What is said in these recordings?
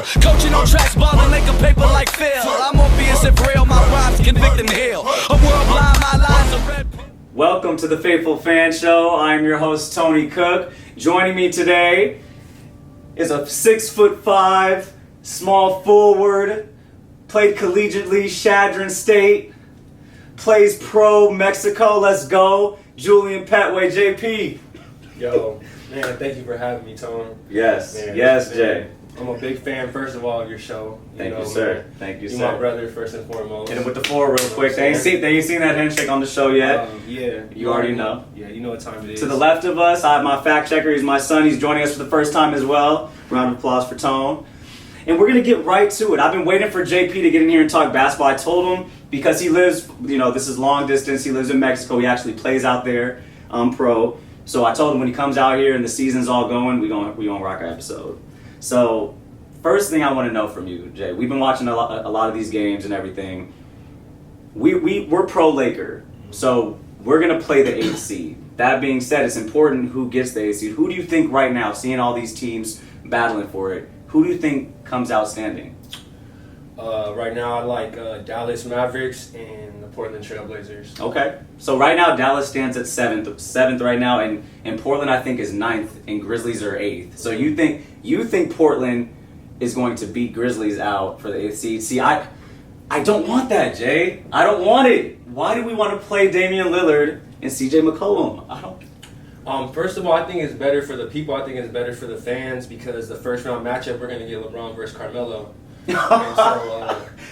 Coaching on tracks, balling like a paper like Phil. I'm Morpheus if real, my rhymes convict and heal. A world blind, my lines are red. Welcome to the Faithful Fan Show. I'm your host, Tony Cook. Joining me today is a 6'5", small forward, played collegiately, Chadron State, plays pro, Mexico, let's go, Julian Petway, JP. Yo, man, thank you for having me, Tone. Yes, man, yes, man, Jay. I'm a big fan, first of all, of your show. Thank you, sir. Man. Thank you, You're sir. my brother, first and foremost. Hit him with the floor real quick. They ain't seen that handshake on the show yet. Yeah. You already know. Yeah, you know what time it is. To the left of us, I have my fact checker. He's my son. He's joining us for the first time as well. Round of applause for Tone. And we're going to get right to it. I've been waiting for JP to get in here and talk basketball. I told him because he lives, this is long distance. He lives in Mexico. He actually plays out there pro. So I told him when he comes out here and the season's all going, we gonna rock our episode. So first thing I want to know from you, Jay, we've been watching a lot of these games and everything. We're pro Laker, so we're going to play the 8th seed. That being said, it's important who gets the 8th seed. Who do you think right now, seeing all these teams battling for it, who do you think comes outstanding? Right now, I like Dallas Mavericks and the Portland Trailblazers. Okay. So right now, Dallas stands at 7th right now, and Portland, I think, is 9th, and Grizzlies are 8th. So you think Portland is going to beat Grizzlies out for the 8th seed? See, I don't want that, Jay. I don't want it. Why do we want to play Damian Lillard and CJ McCollum? I don't. First of all, I think it's better for the people. I think it's better for the fans because the first round matchup, we're going to get LeBron versus Carmelo.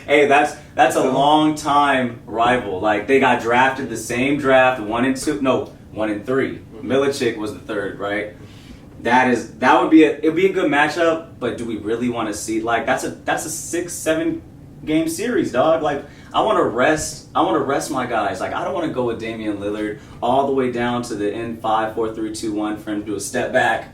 Hey, that's a long time rival. Like, they got drafted the same draft, 1 and 3. Milicic was the 3rd, right? It'd be a good matchup, but do we really want to see that's a 6-7 game series, dog? Like, I want to rest my guys. Like, I don't want to go with Damian Lillard all the way down to the N5 4-3-2-1 for him to do a step back.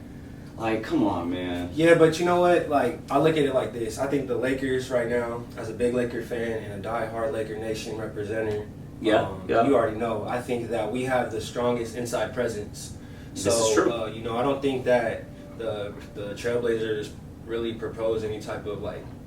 Like, come on, man. Yeah, but you know what? Like, I look at it like this. I think the Lakers right now, as a big Laker fan and a diehard Laker Nation representative, you already know. I think that we have the strongest inside presence. This is true. I don't think that the Trailblazers really propose any type of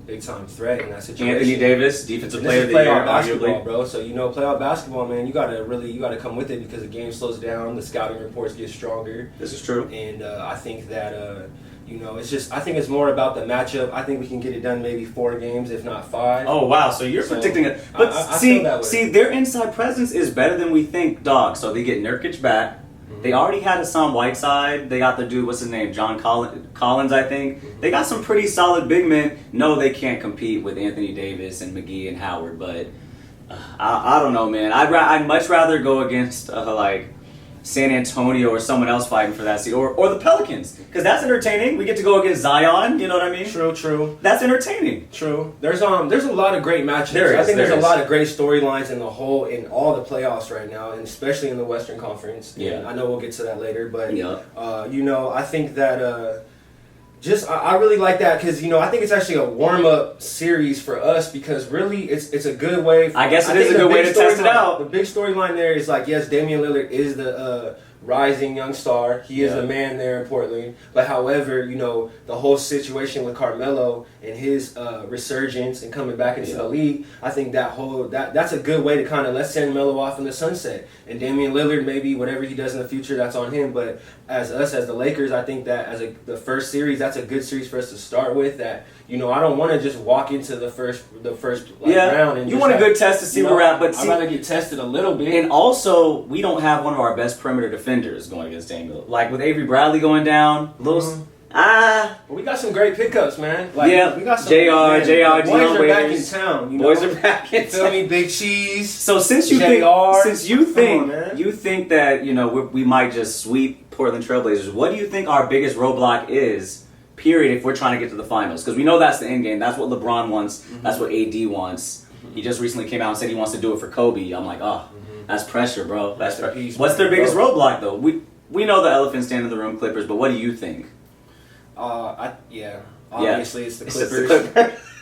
big time threat in that situation. Anthony Davis, defensive player of the year, playoff basketball, arguably. bro. So playoff basketball, man, you gotta come with it because the game slows down, the scouting reports get stronger. This is true. And I think that I think it's more about the matchup. I think we can get it done maybe 4 games, if not 5. Oh wow! So you're predicting it, but I feel that way. see, their inside presence is better than we think, dog. So they get Nurkic back. They already had Hassan Whiteside. They got the dude, what's his name? John Collins, I think. They got some pretty solid big men. No, they can't compete with Anthony Davis and McGee and Howard, but I don't know, man. I'd much rather go against San Antonio or someone else fighting for that seat, or the Pelicans, because that's entertaining. We get to go against Zion. You know what I mean? True. That's entertaining. True. There's a lot of great matchups. I think there's a lot of great storylines in all the playoffs right now, and especially in the Western Conference. Yeah. And I know we'll get to that later, but Yeah. I think that I really like that because I think it's actually a warm up series for us because really it's a good way. I guess it is a good way to test it out. The big storyline there is yes, Damian Lillard is the rising young star. He is the man there in Portland. But however, the whole situation with Carmelo and his resurgence and coming back into the league, I think that's a good way to kind of let's send Melo off in the sunset. And Damian Lillard, maybe whatever he does in the future, that's on him. But as the Lakers, I think that the first series, that's a good series for us to start with. That I don't want to just walk into the first round. And you want a good test to see where we're at, but I'd rather get tested a little bit. And also, we don't have one of our best perimeter defenders going against Damian. Like with Avery Bradley going down, But we got some great pickups, man. We got some JR, boys are back in town. Boys are back in town. Feel me, Big Cheese. So since you think that we might just sweep Portland Trailblazers, what do you think our biggest roadblock is? Period. If we're trying to get to the finals, because we know that's the end game. That's what LeBron wants. That's what AD wants. He just recently came out and said he wants to do it for Kobe. I'm like, that's pressure, bro. That's pressure. What's their biggest roadblock though? We know the elephant stand in the room, Clippers, but what do you think? Obviously, it's the Clippers.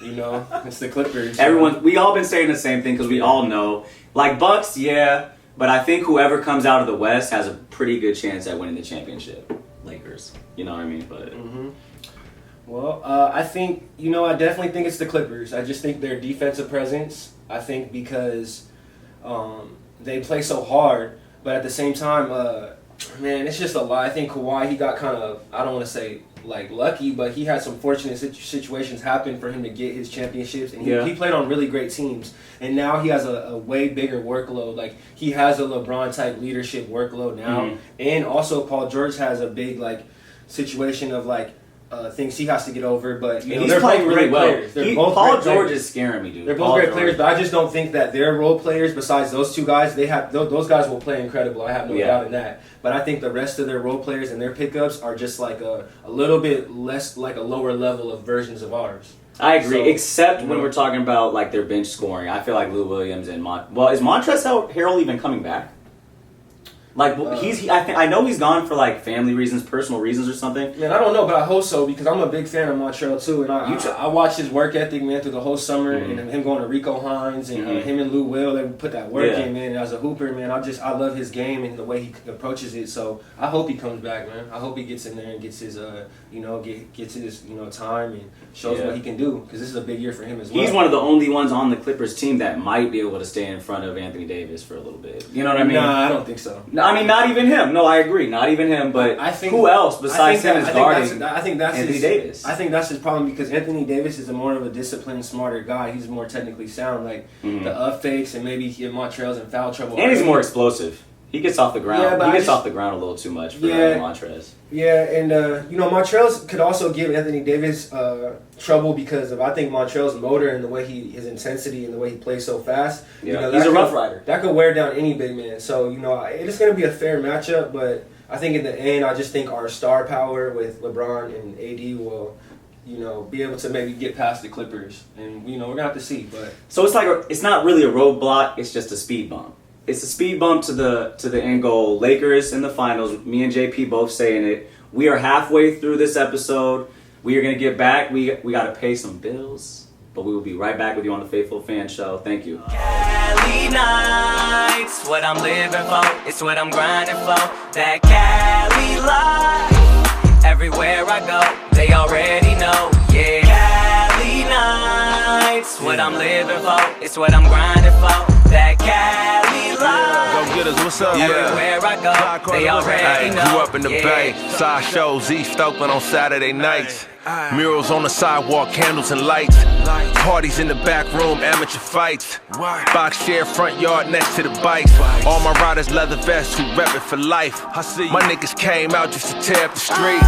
It's the Clippers. We all been saying the same thing because we all know. Like Bucks, but I think whoever comes out of the West has a pretty good chance at winning the championship. Lakers, you know what I mean? But Well, I think, I definitely think it's the Clippers. I just think their defensive presence, I think because they play so hard, but at the same time, man, it's just a lot. I think Kawhi, he got kind of, I don't want to say like lucky, but he had some fortunate situations happen for him to get his championships, and he played on really great teams. And now he has a way bigger workload. Like, he has a LeBron type leadership workload now, and also Paul George has a big like situation of like things he has to get over, but they're both great players. Paul George is scaring me, dude. They're both great players, but I just don't think that their role players, besides those two guys, those guys will play incredible. I have no doubt in that. But I think the rest of their role players and their pickups are just like a little bit less, like a lower level of versions of ours. I agree, except when we're talking about like their bench scoring. I feel like Lou Williams and is Montrezl Harrell even coming back? Like, I know he's gone for like family reasons, personal reasons or something. Man, I don't know, but I hope so, because I'm a big fan of Montreal too, and I watched his work ethic, man, through the whole summer, and him going to Rico Hines and him and Lou Will, they put that work in, man. And as a hooper, man, I love his game and the way he approaches it. So I hope he comes back, man. I hope he gets in there and gets his gets his time and shows what he can do, because this is a big year for him as well. He's one of the only ones on the Clippers team that might be able to stay in front of Anthony Davis for a little bit. You know what I mean? Nah, I don't think so. I mean, not even him. No, I agree. Not even him. But I think, who else besides him is guarding Anthony Davis? I think that's his problem, because Anthony Davis is more of a disciplined, smarter guy. He's more technically sound. Like, the up fakes, and maybe Montreal's in foul trouble. And he's more explosive. He gets off the ground. Yeah, he gets off the ground a little too much for Montrez. Yeah, and Montreal's could also give Anthony Davis trouble because of, I think, Montreal's motor and the way his intensity and the way he plays so fast. Yeah, he's a rough rider. That could wear down any big man. So it is going to be a fair matchup, but I think in the end, I just think our star power with LeBron and AD will be able to maybe get past the Clippers, and we're gonna have to see. But so it's like it's not really a roadblock; it's just a speed bump. It's a speed bump to the end goal. Lakers in the finals. Me and JP both saying it. We are halfway through this episode. We are going to get back. We got to pay some bills, but we will be right back with you on the Faithful Fan Show. Thank you. Cali nights, what I'm living for. It's what I'm grinding for. That Cali life. Everywhere I go, they already know. Yeah. Cali nights, what I'm living for. It's what I'm grinding for. That Cali life. Go get us, what's up? Everywhere I go, they already know. Grew up in the Bay, side shows, East Oakland on Saturday nights. Murals on the sidewalk, candles and lights. Parties in the back room, amateur fights. Box share, front yard next to the bikes. All my riders leather vests who rep it for life. My niggas came out just to tear up the street.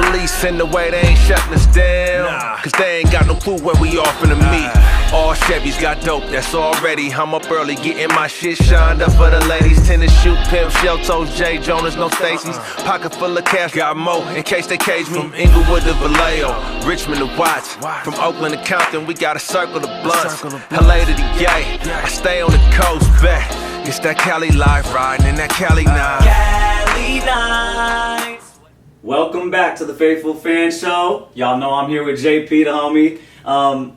Police in the way, they ain't shutting us down, cause they ain't got no clue where we off in the meet. All Chevys got dope, that's already. I'm up early getting my shit shined up for the ladies. Tennis shoe, pimp, shell toes, J. Jonas, no Stacy's. Pocket full of cash, got more in case they cage me. From Inglewood to Vallejo, Richmond to Watts. From Oakland to Compton, we got a circle of blunts. LA to the gay, I stay on the coast, back. It's that Cali life, riding in that Cali night. Cali nights. Welcome back to the Faithful Fan Show. Y'all know I'm here with JP, the homie.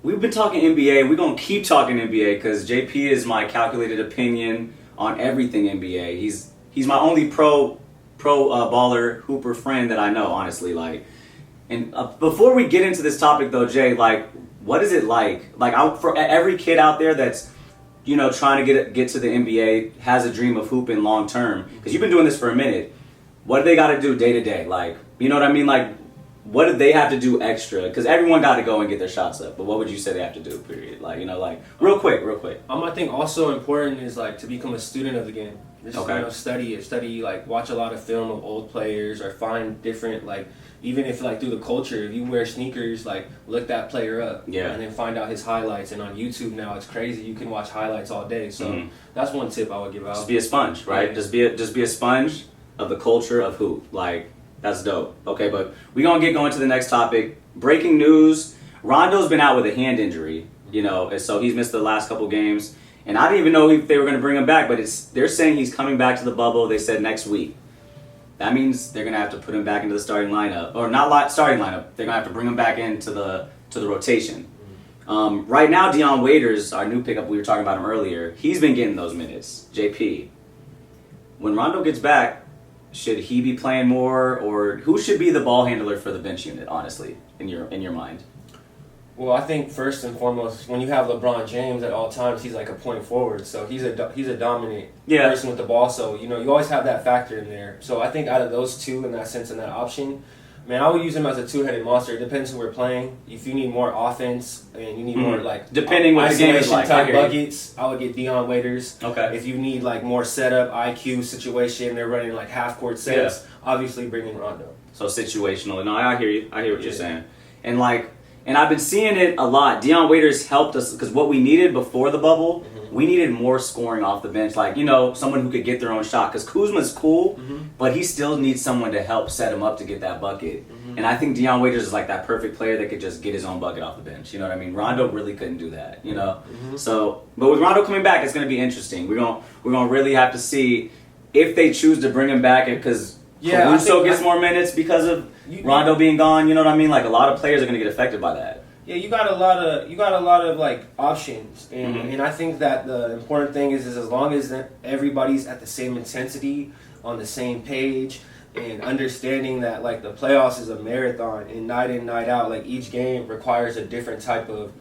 We've been talking NBA. We're going to keep talking NBA because JP is my calculated opinion on everything NBA. He's my only pro baller hooper friend that I know, honestly. And before we get into this topic though, Jay, what is it like? For every kid out there that's trying to get to the NBA, has a dream of hooping long term, because you've been doing this for a minute. What do they got to do day to day? You know what I mean? What do they have to do extra? Because everyone got to go and get their shots up. But what would you say they have to do, period? Real quick. I think also important is to become a student of the game. Just study it. Study, watch a lot of film of old players, or find different, even if through the culture, if you wear sneakers, look that player up. Yeah. And then find out his highlights. And on YouTube now, it's crazy. You can watch highlights all day. So that's one tip I would give out. Just be a sponge, right? Yeah. Just be a sponge of the culture of hoop. That's dope. Okay, but we're going to get going to the next topic. Breaking news. Rondo's been out with a hand injury, and so he's missed the last couple games. And I didn't even know if they were going to bring him back, but they're saying he's coming back to the bubble. They said next week. That means they're going to have to put him back into the starting lineup. Or not starting lineup. They're going to have to bring him back into the rotation. Right now, Dion Waiters, our new pickup, we were talking about him earlier, he's been getting those minutes. JP. When Rondo gets back, should he be playing more, or who should be the ball handler for the bench unit? Honestly, in your mind. Well, I think first and foremost, when you have LeBron James at all times, he's like a point forward, so he's a dominant person with the ball. So you always have that factor in there. So I think out of those two, in that sense, in that option, man, I would use him as a two-headed monster. It depends who we're playing. If you need more offense and you need more like depending what the game is like, type buckets, I would get Dion Waiters. Okay. If you need like more setup, IQ situation, they're running like half-court sets. Obviously, bring in Rondo. So situational. No, I hear you. I hear what you're saying. And I've been seeing it a lot. Dion Waiters helped us because what we needed before the bubble, we needed more scoring off the bench. Like, someone who could get their own shot. Because Kuzma's cool, but he still needs someone to help set him up to get that bucket. And I think Dion Waiters is like that perfect player that could just get his own bucket off the bench. You know what I mean? Rondo really couldn't do that, So, but with Rondo coming back, it's going to be interesting. We're gonna really have to see if they choose to bring him back because Caruso gets more minutes because of Rondo being gone. You know what I mean? Like a lot of players are going to get affected by that. Yeah, you got a lot of like options, and I think that the important thing is as long as everybody's at the same intensity, on the same page, and understanding that like the playoffs is a marathon and night in night out, like each game requires a different type of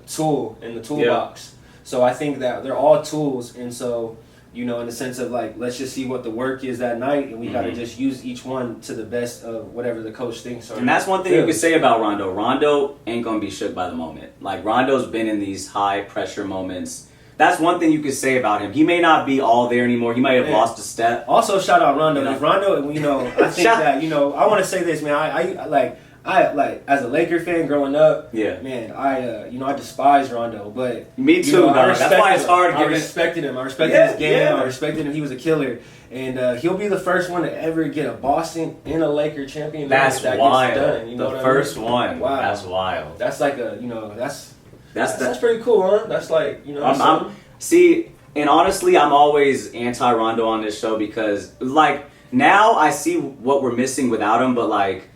tool in the toolbox. So I think that they're all tools, and so. In the sense of like, let's just see what the work is that night, and we got to just use each one to the best of whatever the coach thinks. And that's one thing you could say about Rondo. Rondo ain't going to be shook by the moment. Like, Rondo's been in these high-pressure moments. That's one thing you could say about him. He may not be all there anymore. He might have lost a step. Also, shout out Rondo. If Rondo, I think that, I want to say this, man. I as a Laker fan growing up, man, I despise Rondo, but me too. That's why it's hard. I respected him. I respected his game. I respected him. He was a killer, and he'll be the first one to ever get a Boston and a Laker champion. That's wild. Done, the first one. Wow, that's wild. That's like that's pretty cool, huh? That's like see, and honestly, I'm always anti Rondo on this show because like now I see what we're missing without him, but like.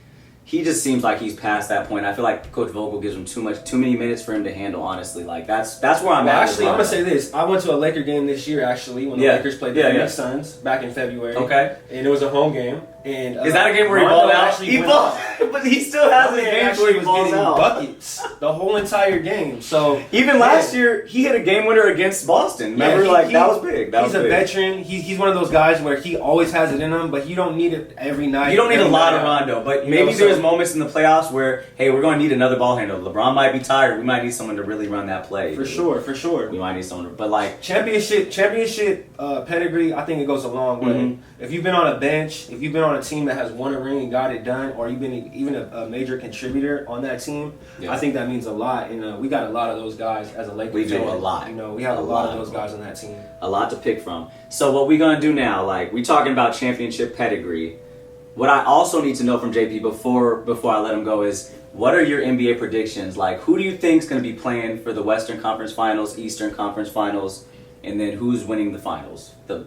He just seems like he's past that point. I feel like Coach Vogel gives him too many minutes for him to handle. Honestly, like that's where I'm at. Actually, I'm gonna say this. I went to a Laker game this year. Actually, when the Lakers played the Phoenix Suns back in February. Okay, and it was a home game. And is that a game where he balled out? He balled, but he still has a game where he balls out buckets the whole entire game. So even last year, he hit a game winner against Boston. Remember, that was big. He's a veteran. He's one of those guys where he always has it in him, but you don't need it every night. You don't need a lot of Rondo, but maybe there's moments in the playoffs where, hey, we're going to need another ball handler. LeBron might be tired. We might need someone to really run that play. For sure. We might need someone, but like championship pedigree. I think it goes a long way. If you've been on a bench, if you've been on a team that has won a ring and got it done, or you've been even a major contributor on that team, I think that means a lot. And we got a lot of those guys as a Lakers fan. We do a lot. We have a lot of those guys on that team. A lot to pick from. So what we gonna do now? Like we talking about championship pedigree. What I also need to know from JP before I let him go is what are your NBA predictions? Like who do you think's gonna be playing for the Western Conference Finals, Eastern Conference Finals, and then who's winning the finals? The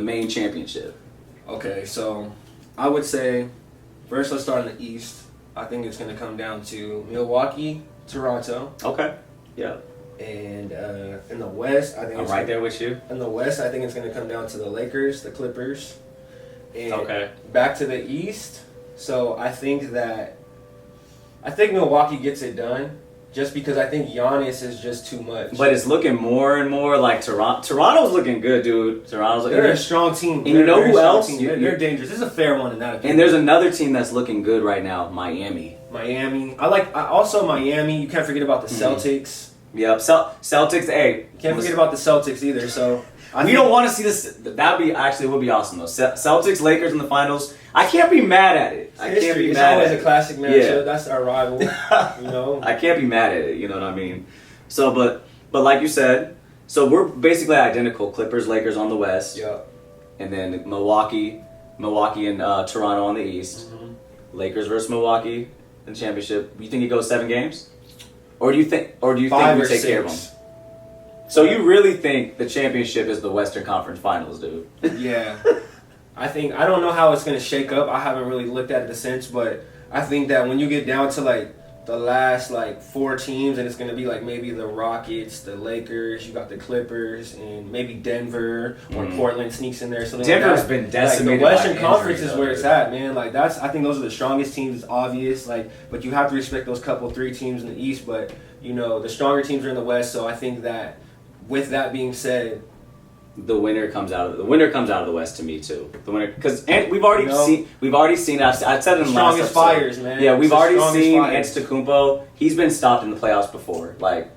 main championship. Okay, so I would say first let's start in the East. I think it's gonna come down to Milwaukee, Toronto. Okay. Yeah. And in the West, I think I'm right there with you. In the West, I think it's going to come down to the Lakers, the Clippers. And back to the East. So I think Milwaukee gets it done just because I think Giannis is just too much. But it's looking more and more like Toronto. Toronto's looking good, dude. They're a strong team. And you know who else? They're dangerous. This is a fair one in that opinion. And there's another team that's looking good right now, Miami. Also Miami. You can't forget about the Celtics. Yep, Celtics. Hey, can't forget about the Celtics either. So we don't want to see this. It would be awesome though. Celtics, Lakers in the finals. I can't be mad at it. It's always a classic matchup. Yeah. That's our rival. I can't be mad at it. You know what I mean? So, but like you said, so we're basically identical. Clippers, Lakers on the West. Yep. And then Milwaukee, and Toronto on the East. Mm-hmm. Lakers versus Milwaukee in the championship. You think it goes 7 games? Or do you think we take care of them? So you really think the championship is the Western Conference Finals, dude? Yeah. I don't know how it's going to shake up. I haven't really looked at it since, but I think that when you get down to like the last like 4 teams, and it's gonna be like maybe the Rockets, the Lakers, you got the Clippers, and maybe Denver or Portland sneaks in there. Something Denver's like that. been decimated. Like the Western by Conference injury, is where it's at, man. Like I think those are the strongest teams. It's obvious, like, but you have to respect those 3 teams in the East. But you know, the stronger teams are in the West. So I think that, with that being said, the winner comes out of the West to me too. The winner, because we've already seen. I've said it in the last strongest episode. fires, man. Yeah, we've already seen fires. Antetokounmpo. He's been stopped in the playoffs before. Like,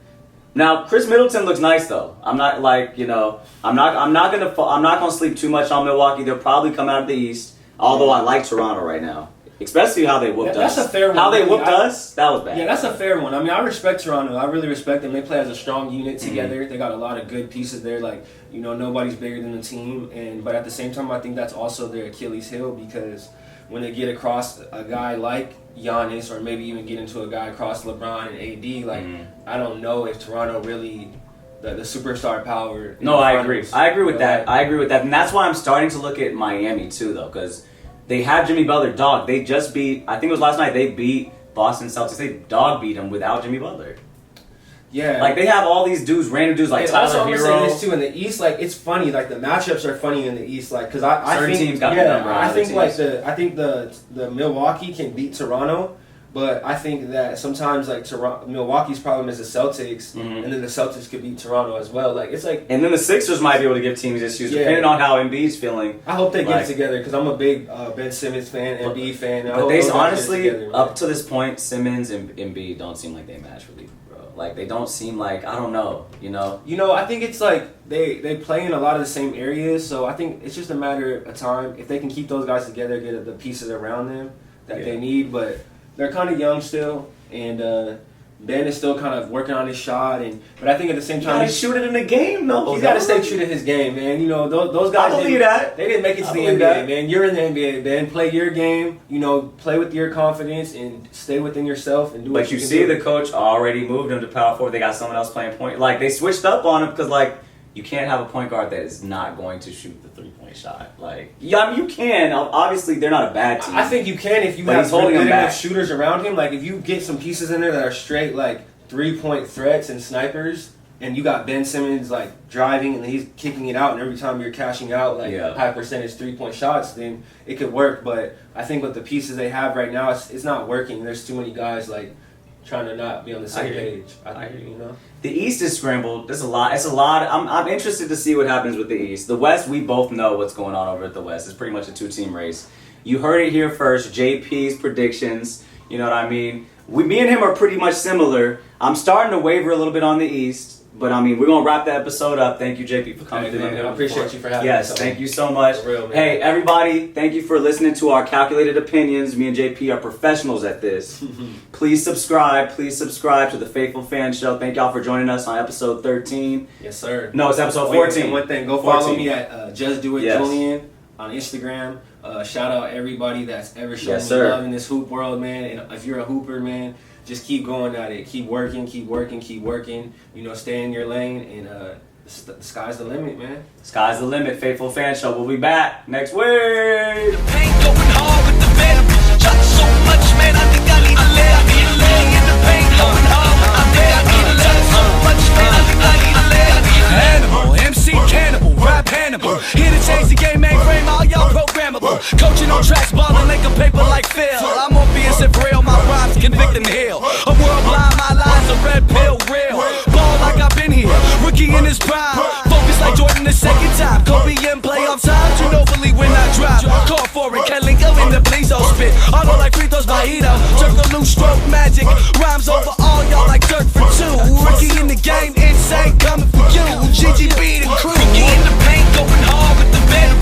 now Chris Middleton looks nice though. I'm not like, you know, I'm not gonna sleep too much on Milwaukee. They'll probably come out of the East. Although I like Toronto right now. Especially how they whooped us. That's a fair one. How they whooped us, that was bad. Yeah, that's a fair one. I mean, I respect Toronto. I really respect them. They play as a strong unit together. They got a lot of good pieces there. Like, you know, nobody's bigger than the team. But at the same time, I think that's also their Achilles heel, because when they get across a guy like Giannis, or maybe even get into a guy across LeBron and AD, like, I don't know if Toronto really, the superstar power. No, I agree. I agree with that. I agree with that. And that's why I'm starting to look at Miami too, though, because they have Jimmy Butler. Dog, they just beat, I think it was last night, they beat Boston Celtics. They dog beat them without Jimmy Butler. Yeah. Like, they have all these dudes, random dudes like Tyler I'm Hero. saying this too, in the East, like, it's funny, like, the matchups are funny in the East, like, because I Certain think, teams got the number on I other think, like, teams. I think the Milwaukee can beat Toronto, but I think that sometimes, like, Milwaukee's problem is the Celtics, and then the Celtics could beat Toronto as well. Like, it's like, And then the Sixers might be able to give teams issues, depending on how Embiid's feeling. I hope they get Like, it together, because I'm a big Ben Simmons fan, Embiid fan. And I But hope they those guys get it honestly, together, man. up to this point, Simmons and Embiid don't seem like they match really, bro. Like, they don't seem like, I don't know, you know? You know, I think it's like they play in a lot of the same areas, so I think it's just a matter of time. If they can keep those guys together, get the pieces around them that they need, but they're kind of young still, and Ben is still kind of working on his shot, but I think at the same time, He's shooting in the game, though. he's got to stay true to his game, man. You know, those guys. I believe that. They didn't make it to the believe NBA, that. man. You're in the NBA, Ben. Play your game. You know, play with your confidence and stay within yourself and do what But you you can see, do. the coach already moved him to power forward. They got someone else playing point. Like, they switched up on him because, like, you can't have a point guard that is not going to shoot the three-point shot. Like, yeah, I mean, you can. Obviously, they're not a bad team. I think you can if you But have he's holding good them back. enough shooters around him. Like, if you get some pieces in there that are straight, like, 3-point threats and snipers, and you got Ben Simmons, like, driving and he's kicking it out, and every time you're cashing out, like, high percentage 3-point shots, then it could work. But I think with the pieces they have right now, it's not working. There's too many guys, like, trying to not be on the same page. I agree, you know? The The East is scrambled. There's a lot. It's a lot. I'm interested to see what happens with the East. The West, we both know what's going on over at the West. It's pretty much a 2-team race. You heard it here first. JP's predictions. You know what I mean? Me and him are pretty much similar. I'm starting to waver a little bit on the East. But, I mean, we're going to wrap that episode up. Thank you, JP, for coming through. man, I appreciate you for having me. Yes, thank you so much. For real, man. Hey, everybody, thank you for listening to our calculated opinions. Me and JP are professionals at this. Please subscribe. Please subscribe to The Faithful Fan Show. Thank y'all for joining us on episode 13. Yes, sir. No, it's episode Wait, 14. One thing, go follow 14. me at Just Do It Yes. Julian on Instagram. Shout out everybody that's ever shown Yes, me sir. love in this hoop world, man. And if you're a hooper, man, just keep going at it. Keep working, keep working, keep working. You know, stay in your lane, and the sky's the limit, man. Sky's the limit. Faithful Fan Show. We'll be back next week. Pain going hard with the venom. Shot so much, man, I think I need a lay. I need a lay in the pain going hard with the venom. I need a lay so much, man, I think I need a lay. Animal, MC Cannibal, rap Hannibal. Here to change the game, mainframe, all y'all programmable. Coaching on tracks, balling like a paper like Phil. I'm obvious and real, my rhymes convict and heal. A world blind, my lies a red pill, real. Ball like I've been here, rookie in his prime. Focus like Jordan the second time. Kobe in playoff time, you know believe when I drop. Call for it, Kelly go in the please don't spit. Auto like free throws by Ito. Jerk the loose stroke magic. Rhymes over all y'all like dirt for two. Rookie in the game, insane coming for you. GGB the crew. Rookie in the paint, going hard with the venom.